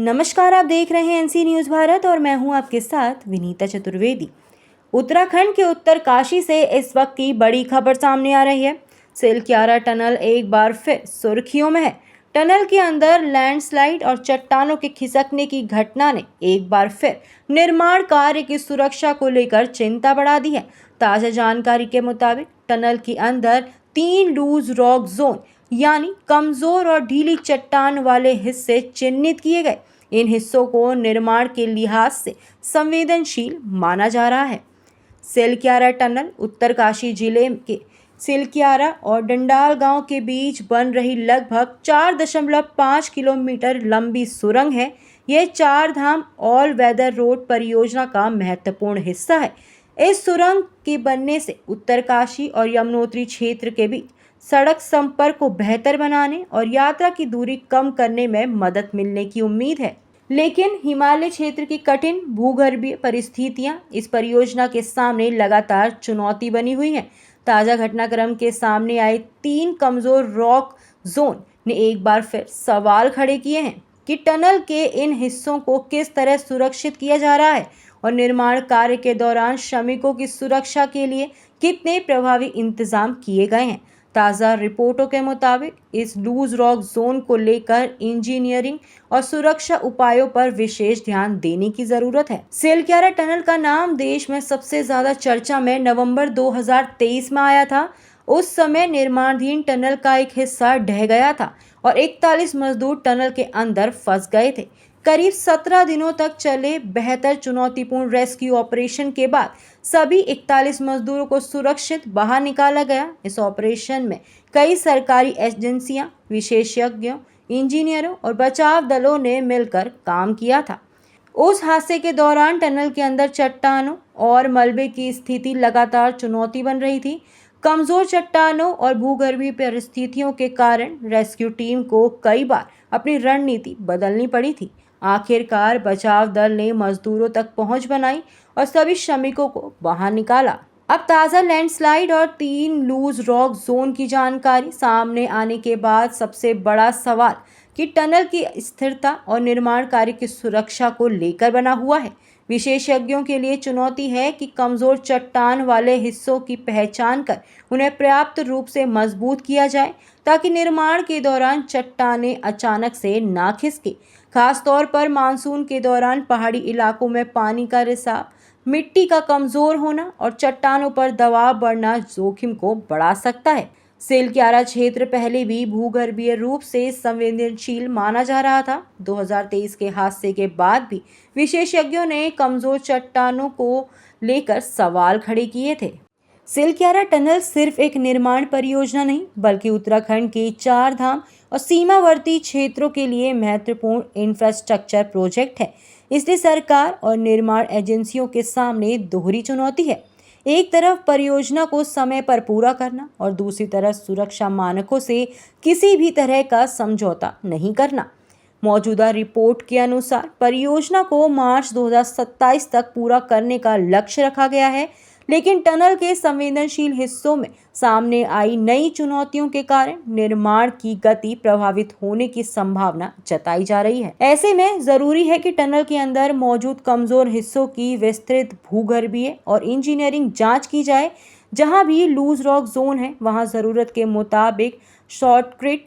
नमस्कार, आप देख रहे हैं एनसी न्यूज़ भारत और मैं हूं आपके साथ विनीता चतुर्वेदी। उत्तराखंड के उत्तरकाशी से इस वक्त की बड़ी खबर सामने आ रही है। सिलक्यारा टनल एक बार फिर सुर्खियों में है। टनल के अंदर लैंडस्लाइड और चट्टानों के खिसकने की घटना ने एक बार फिर निर्माण कार्य की सुरक्षा को लेकर चिंता बढ़ा दी है। ताज़ा जानकारी के मुताबिक टनल के अंदर 3 लूज रॉक जोन यानी कमजोर और ढीली चट्टान वाले हिस्से चिन्हित किए गए। इन हिस्सों को निर्माण के लिहाज से संवेदनशील माना जा रहा है। सिलक्यारा टनल उत्तरकाशी जिले के सिलक्यारा और डंडाल गांव के बीच बन रही लगभग 4.5 किलोमीटर लंबी सुरंग है। यह 4 धाम ऑल वेदर रोड परियोजना का महत्वपूर्ण हिस्सा है। इस सुरंग के बनने से उत्तरकाशी और यमुनोत्री क्षेत्र के बीच सड़क संपर्क को बेहतर बनाने और यात्रा की दूरी कम करने में मदद मिलने की उम्मीद है। लेकिन हिमालय क्षेत्र की कठिन भूगर्भीय परिस्थितियां इस परियोजना के सामने लगातार चुनौती बनी हुई हैं। ताज़ा घटनाक्रम के सामने आए 3 कमजोर रॉक जोन ने एक बार फिर सवाल खड़े किए हैं कि टनल के इन हिस्सों को किस तरह सुरक्षित किया जा रहा है और निर्माण कार्य के दौरान श्रमिकों की सुरक्षा के लिए कितने प्रभावी इंतजाम किए गए हैं। ताज़ा रिपोर्टों के मुताबिक इस लूज रॉक जोन को लेकर इंजीनियरिंग और सुरक्षा उपायों पर विशेष ध्यान देने की जरूरत है। सिलक्यारा टनल का नाम देश में सबसे ज्यादा चर्चा में नवंबर 2023 में आया था। उस समय निर्माणाधीन टनल का एक हिस्सा ढह गया था और 41 मजदूर टनल के अंदर फंस गए थे। करीब 17 दिनों तक चले बेहतर चुनौतीपूर्ण रेस्क्यू ऑपरेशन के बाद सभी 41 मजदूरों को सुरक्षित बाहर निकाला गया। इस ऑपरेशन में कई सरकारी एजेंसियां, विशेषज्ञों, इंजीनियरों और बचाव दलों ने मिलकर काम किया था। उस हादसे के दौरान टनल के अंदर चट्टानों और मलबे की स्थिति लगातार चुनौती बन रही थी। कमजोर चट्टानों और भूगर्भीय परिस्थितियों के कारण रेस्क्यू टीम को कई बार अपनी रणनीति बदलनी पड़ी थी। आखिरकार बचाव दल ने मजदूरों तक पहुंच बनाई और सभी श्रमिकों को बाहर निकाला। अब ताज़ा लैंडस्लाइड और 3 लूज रॉक जोन की जानकारी सामने आने के बाद सबसे बड़ा सवाल कि टनल की स्थिरता और निर्माण कार्य की सुरक्षा को लेकर बना हुआ है। विशेषज्ञों के लिए चुनौती है कि कमजोर चट्टान वाले हिस्सों की पहचान कर उन्हें पर्याप्त रूप से मजबूत किया जाए ताकि निर्माण के दौरान चट्टानें अचानक से ना खिसके। खास तौर पर मानसून के दौरान पहाड़ी इलाकों में पानी का रिसाव, मिट्टी का कमजोर होना और चट्टानों पर दबाव बढ़ना जोखिम को बढ़ा सकता है। सिलक्यारा क्षेत्र पहले भी भूगर्भीय रूप से संवेदनशील माना जा रहा था। 2023 के हादसे के बाद भी विशेषज्ञों ने कमजोर चट्टानों को लेकर सवाल खड़े किए थे। सिलक्यारा टनल सिर्फ एक निर्माण परियोजना नहीं बल्कि उत्तराखंड के 4 धाम और सीमावर्ती क्षेत्रों के लिए महत्वपूर्ण इंफ्रास्ट्रक्चर प्रोजेक्ट है। इसलिए सरकार और निर्माण एजेंसियों के सामने दोहरी चुनौती है। एक तरफ परियोजना को समय पर पूरा करना और दूसरी तरफ सुरक्षा मानकों से किसी भी तरह का समझौता नहीं करना। मौजूदा रिपोर्ट के अनुसार परियोजना को मार्च 2027 तक पूरा करने का लक्ष्य रखा गया है, लेकिन टनल के संवेदनशील हिस्सों में सामने आई नई चुनौतियों के कारण निर्माण की गति प्रभावित होने की संभावना जताई जा रही है। ऐसे में जरूरी है कि टनल के अंदर मौजूद कमजोर हिस्सों की विस्तृत भूगर्भीय और इंजीनियरिंग जांच की जाए। जहां भी लूज रॉक जोन है वहां जरूरत के मुताबिक शॉर्टक्रिट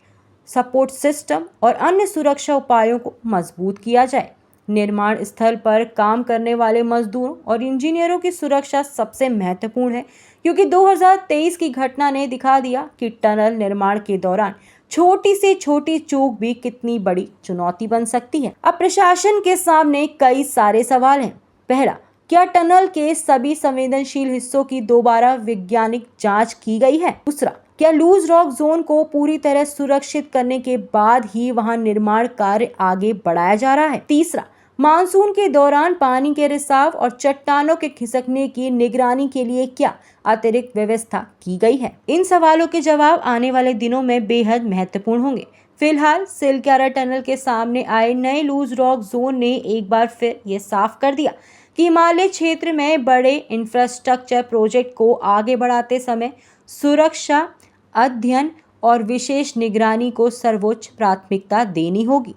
सपोर्ट सिस्टम और अन्य सुरक्षा उपायों को मजबूत किया जाए। निर्माण स्थल पर काम करने वाले मजदूरों और इंजीनियरों की सुरक्षा सबसे महत्वपूर्ण है, क्योंकि 2023 की घटना ने दिखा दिया कि टनल निर्माण के दौरान छोटी से छोटी चूक भी कितनी बड़ी चुनौती बन सकती है। अब प्रशासन के सामने कई सारे सवाल हैं। पहला, क्या टनल के सभी संवेदनशील हिस्सों की दोबारा वैज्ञानिक जांच की गई है? दूसरा, क्या लूज रॉक जोन को पूरी तरह सुरक्षित करने के बाद ही वहां निर्माण कार्य आगे बढ़ाया जा रहा है? तीसरा, मानसून के दौरान पानी के रिसाव और चट्टानों के खिसकने की निगरानी के लिए क्या अतिरिक्त व्यवस्था की गई है? इन सवालों के जवाब आने वाले दिनों में बेहद महत्वपूर्ण होंगे। फिलहाल सिलक्यारा टनल के सामने आए नए लूज रॉक जोन ने एक बार फिर ये साफ कर दिया कि हिमालय क्षेत्र में बड़े इंफ्रास्ट्रक्चर प्रोजेक्ट को आगे बढ़ाते समय सुरक्षा, अध्ययन और विशेष निगरानी को सर्वोच्च प्राथमिकता देनी होगी।